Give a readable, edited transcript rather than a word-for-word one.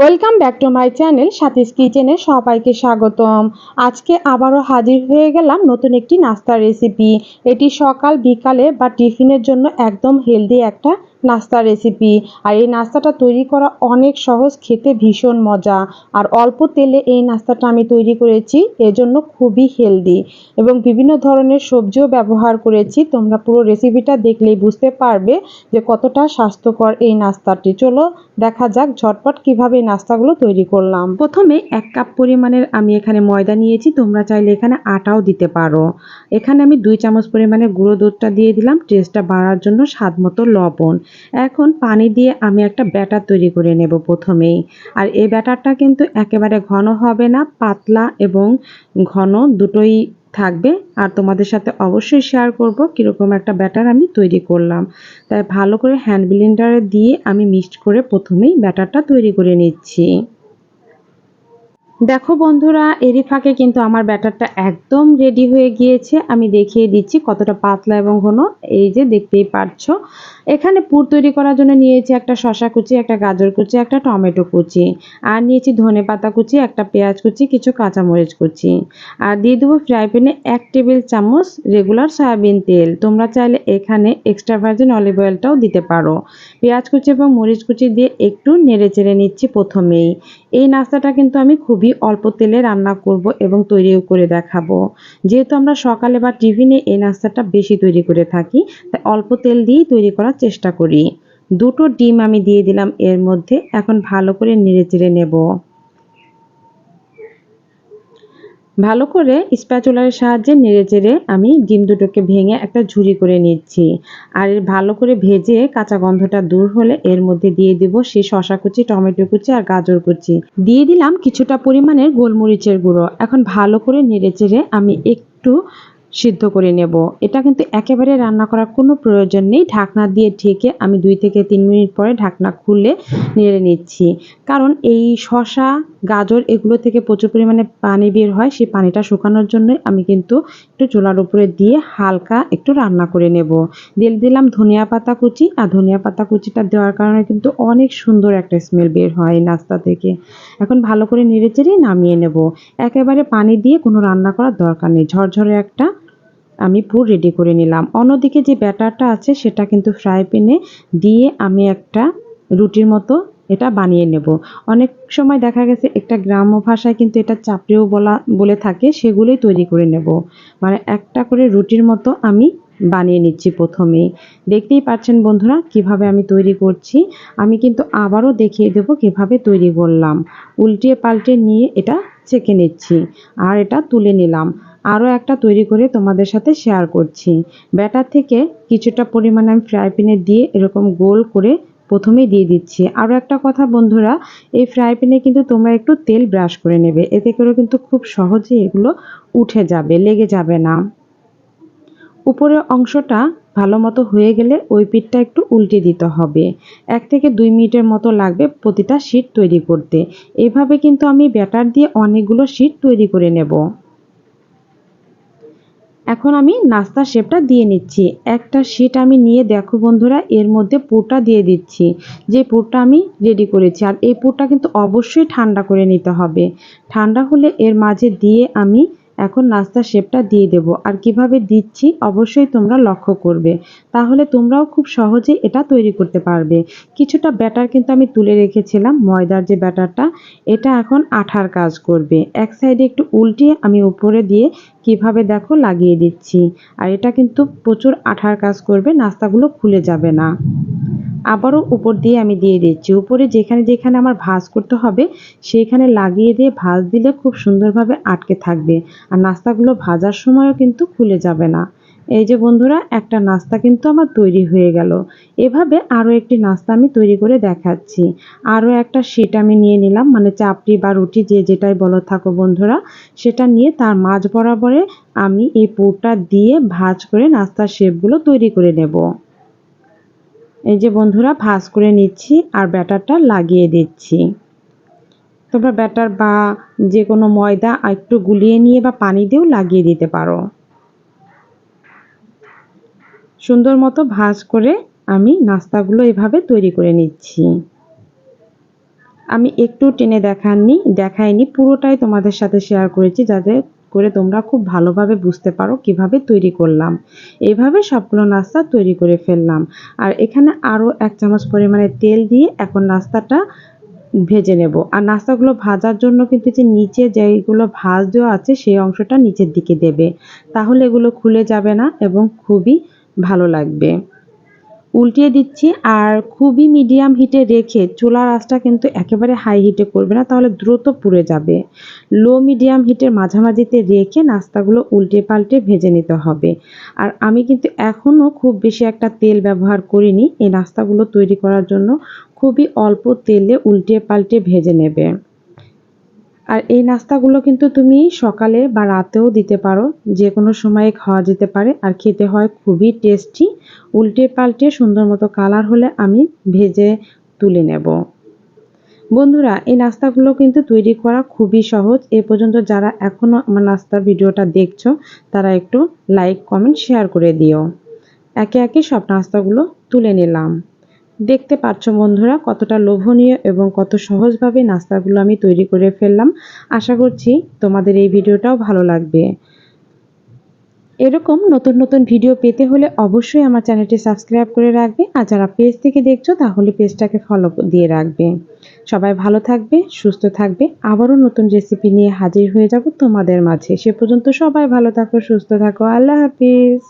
Welcome back to my channel Sathi's কিচেনে সবাইকে স্বাগতম। আজকে আবারও হাজির হয়ে গেলাম নতুন একটি নাস্তার রেসিপি। এটি সকাল বিকালে বা টিফিনের জন্য একদম হেলদি একটা নাস্তার রেসিপি। আর এই নাস্তাটা তৈরি করা অনেক সহজ, খেতে ভীষণ মজা। আর অল্প তেলে এই নাস্তাটা আমি তৈরি করেছি, এজন্য খুবই হেলদি এবং বিভিন্ন ধরনের সবজিও ব্যবহার করেছি। তোমরা পুরো রেসিপিটা দেখলেই বুঝতে পারবে যে কতটা স্বাস্থ্যকর এই নাস্তাটি। চলো দেখা যাক ঝটপট কিভাবে এই নাস্তাগুলো তৈরি করলাম। প্রথমে 1 কাপ পরিমাণের আমি এখানে ময়দা নিয়েছি, তোমরা চাইলে এখানে আটাও দিতে পারো। এখানে আমি 2 চামচ পরিমাণে গুঁড়ো দুধটা দিয়ে দিলাম টেস্টটা বাড়ার জন্য, স্বাদ মতো লবণ। এখন পানি দিয়ে আমি একটা ব্যাটার তৈরি করে নেব প্রথমেই। আর এই ব্যাটারটা কিন্তু একেবারে ঘন হবে না, পাতলা এবং ঘন দুটোই থাকবে। আর তোমাদের সাথে অবশ্যই শেয়ার করব কীরকম একটা ব্যাটার আমি তৈরি করলাম। তাই ভালো করে হ্যান্ড ব্লেন্ডারে দিয়ে আমি মিক্সড করে প্রথমেই ব্যাটারটা তৈরি করে নিচ্ছি। দেখো বন্ধুরা, এরই ফাঁকে কিন্তু আমার ব্যাটারটা একদম রেডি হয়ে গিয়েছে। আমি দেখিয়ে দিচ্ছি কতটা পাতলা এবং ঘন, এই যে দেখতেই পাচ্ছ। এখানে পুর তৈরি করার জন্য নিয়েছি একটা শসা কুচি, একটা গাজর কুচি, একটা টমেটো কুচি, আর নিয়েছি ধনেপাতা কুচি, একটা পেঁয়াজ কুচি, কিছু কাঁচামরিচ কুচি। আর দিয়ে দেবো ফ্রাই প্যানে 1 টেবিল চামচ রেগুলার সয়াবিন তেল। তোমরা চাইলে এখানে এক্সট্রা ভার্জিন অলিভ অয়েলটাও দিতে পারো। পেঁয়াজ কুচি এবং মরিচ কুচি দিয়ে একটু নেড়ে চেড়ে নিচ্ছি প্রথমেই। এই নাস্তাটা কিন্তু আমি খুবই অল্প তেলে রান্না করব এবং তৈরিও করে দেখাবো। যেহেতু আমরা সকালে বা টিফিনে এই নাস্তাটা বেশি তৈরি করে থাকি, তাই অল্প তেল দিয়েই তৈরি করার চেষ্টা করি। 2টো ডিম আমি দিয়ে দিলাম এর মধ্যে। এখন ভালো করে নেড়ে চেড়ে নেব। ভালো করে স্প্যাচুলার সাহায্যে নেড়েচেড়ে আমি ডিম দুটোকে ভেঙে একটা ঝুরি করে নিচ্ছি। আর ভালো করে ভেজে কাঁচা গন্ধটা দূর হলে এর মধ্যে দিয়ে দিব সেই শসা কুচি, টমেটো কুচি আর গাজর কুচি। দিয়ে দিলাম কিছুটা পরিমাণের গোলমরিচের গুঁড়ো। এখন ভালো করে নেড়েচেড়ে আমি একটু সিদ্ধ করে নেব। এটা কিন্তু একেবারে রান্না করার কোনো প্রয়োজন নেই। ঢাকনা দিয়ে ঢেকে আমি 2 থেকে 3 মিনিট পরে ঢাকনা খুলে নেড়ে নিচ্ছি। কারণ এই শসা, গাজর এগুলো থেকে প্রচুর পরিমাণে পানি বের হয়। সেই পানিটা শুকানোর জন্যই আমি কিন্তু একটু চুলার উপরে দিয়ে হালকা একটু রান্না করে নেব। দিয়ে দিলাম ধনিয়া পাতা কুচি। আর ধনিয়া পাতা কুচিটা দেওয়ার কারণে কিন্তু অনেক সুন্দর একটা স্মেল বের হয় এই নাস্তা থেকে। এখন ভালো করে নেড়েচেড়ে নামিয়ে নেব। একেবারে পানি দিয়ে কোনো রান্না করার দরকার নেই। ঝরঝরে একটা আমি পুর রেডি করে নিলাম। অন্যদিকে যে ব্যাটারটা আছে সেটা কিন্তু ফ্রাই প্যানে দিয়ে আমি একটা রুটির মতো এটা বানিয়ে নেব। অনেক সময় দেখা গেছে একটা গ্রাম্য ভাষায় কিন্তু এটা চাপড়িও বলে থাকে, সেগুলোই তৈরি করে নেব। মানে একটা করে রুটির মতো আমি বানিয়ে নিচ্ছি প্রথমেই। দেখতেই পাচ্ছেন বন্ধুরা কিভাবে আমি তৈরি করছি। আমি কিন্তু আবারও দেখিয়ে দেব কিভাবে তৈরি করলাম। উল্টিয়ে পাল্টে নিয়ে এটা ছেঁকে নিচ্ছি আর এটা তুলে নিলাম। আরও একটা তৈরি করে তোমাদের সাথে শেয়ার করছি। ব্যাটার থেকে কিছুটা পরিমাণে আমি ফ্রাই প্যানে দিয়ে এরকম গোল করে প্রথমেই দিয়ে দিচ্ছি। আরও একটা কথা বন্ধুরা, এই ফ্রাই প্যানে কিন্তু তোমরা একটু তেল ব্রাশ করে নেবে, এতে করে কিন্তু খুব সহজে এগুলো উঠে যাবে, লেগে যাবে না। উপরের অংশটা ভালো মতো হয়ে গেলে ওই পিঠটা একটু উল্টে দিতে হবে। 1 থেকে 2 মিনিটের মতো লাগবে প্রতিটা শিট তৈরি করতে। এইভাবে কিন্তু আমি ব্যাটার দিয়ে অনেকগুলো শিট তৈরি করে নেব। এখন আমি নাস্তার শেপটা দিয়ে নিচ্ছি। একটা শিট আমি নিয়ে দেখো বন্ধুরা এর মধ্যে পুরটা দিয়ে দিচ্ছি, যে পুরটা আমি রেডি করেছি। আর এই পুরটা কিন্তু অবশ্যই ঠান্ডা করে নিতে হবে। ঠান্ডা হলে এর মাঝে দিয়ে আমি এখন নাস্তার শেপটা দিয়ে দেব। আর কিভাবে দিচ্ছি অবশ্যই তোমরা লক্ষ্য করবে, তাহলে তোমরাও খুব সহজেই এটা তৈরি করতে পারবে। কিছুটা ব্যাটার কিন্তু আমি তুলে রেখেছিলাম, ময়দার যে ব্যাটারটা, এটা এখন আঠার কাজ করবে। এক সাইডে একটু উল্টিয়ে আমি উপরে দিয়ে কিভাবে দেখো লাগিয়ে দিচ্ছি। আর এটা কিন্তু প্রচুর আঠার কাজ করবে, নাস্তাগুলো খুলে যাবে না। আবারও উপর দিয়ে আমি দিয়ে দিচ্ছি। উপরে যেখানে যেখানে আমার ভাঁজ করতে হবে সেইখানে লাগিয়ে দিয়ে ভাঁজ দিলে খুব সুন্দরভাবে আটকে থাকবে। আর নাস্তাগুলো ভাজার সময়ও কিন্তু খুলে যাবে না। এই যে বন্ধুরা, একটা নাস্তা কিন্তু আমার তৈরি হয়ে গেল। এভাবে আরও একটি নাস্তা আমি তৈরি করে দেখাচ্ছি। আরও একটা শিট আমি নিয়ে নিলাম, মানে চাপড়ি বা রুটি যে যেটাই বলো থাকো বন্ধুরা, সেটা নিয়ে তার মাঝ বরাবরে আমি এই পুরটা দিয়ে ভাঁজ করে নাস্তার শেপগুলো তৈরি করে নেব। এই যে বন্ধুরা ভাঁজ করে নিচ্ছি আর ব্যাটারটা লাগিয়ে দিচ্ছি। তোমরা ব্যাটার বা যে কোনো ময়দা একটু গুলিয়ে নিয়ে বা পানি দিয়েও লাগিয়ে দিতে পারো। সুন্দর মতো ভাঁজ করে আমি নাস্তাগুলো এভাবে তৈরি করে নিচ্ছি। আমি একটু টেনে দেখাইনি, পুরোটাই তোমাদের সাথে শেয়ার করেছি যাতে করে তোমরা খুব ভালোভাবে বুঝতে পারো কিভাবে তৈরি করলাম। এইভাবে সবগুলো নাস্তা তৈরি করে ফেললাম। আর এখানে আরও 1 চামচ পরিমাণে তেল দিয়ে এখন নাস্তাটা ভেজে নেব। আর নাস্তাগুলো ভাজার জন্য কিন্তু যে নিচে যেইগুলো ভাঁজ দেওয়া আছে সেই অংশটা নিচের দিকে দেবে, তাহলে এগুলো খুলে যাবে না এবং খুবই ভালো লাগবে। উল্টিয়ে দিচ্ছি, আর খুবই মিডিয়াম হিটে রেখে, চুলার আঁচটা কিন্তু একেবারে হাই হিটে করবে না, তাহলে দ্রুত পুড়ে যাবে। লো মিডিয়াম হিটের মাঝামাঝিতে রেখে নাস্তাগুলো উল্টে পাল্টে ভেজে নিতে হবে। আর আমি কিন্তু এখনও খুব বেশি একটা তেল ব্যবহার করিনি এই নাস্তাগুলো তৈরি করার জন্য। খুবই অল্প তেলে উল্টে পাল্টে ভেজে নেবে। আর এই নাস্তাগুলো কিন্তু তুমি সকালে বা রাতেও দিতে পারো, যে কোনো সময়ে খাওয়া যেতে পারে আর খেতে হয় খুবই টেস্টি। উল্টে পাল্টে সুন্দর মতো কালার হলে আমি ভেজে তুলে নেব। বন্ধুরা, এই নাস্তাগুলো কিন্তু তৈরি করা খুবই সহজ। এ পর্যন্ত যারা এখনও আমার নাস্তার ভিডিওটা দেখছো তারা একটু লাইক, কমেন্ট, শেয়ার করে দিও। একে একে সব নাস্তাগুলো তুলে নিলাম। দেখতে পাচ্ছ বন্ধুরা কতটা লোভনীয় এবং কত সহজভাবে নাস্তাগুলো আমি তৈরি করে ফেললাম। আশা করছি তোমাদের এই ভিডিওটাও ভালো লাগবে। এরকম নতুন নতুন ভিডিও পেতে হলে অবশ্যই আমার চ্যানেলটি সাবস্ক্রাইব করে রাখবে, আর যারা পেজ থেকে দেখছো তাহলে পেজটাকে ফলো দিয়ে রাখবে। সবাই ভালো থাকবে, সুস্থ থাকবে। আবারও নতুন রেসিপি নিয়ে হাজির হয়ে যাব তোমাদের মাঝে। সে পর্যন্ত সবাই ভালো থাকো, সুস্থ থাকো। আল্লাহ হাফিজ।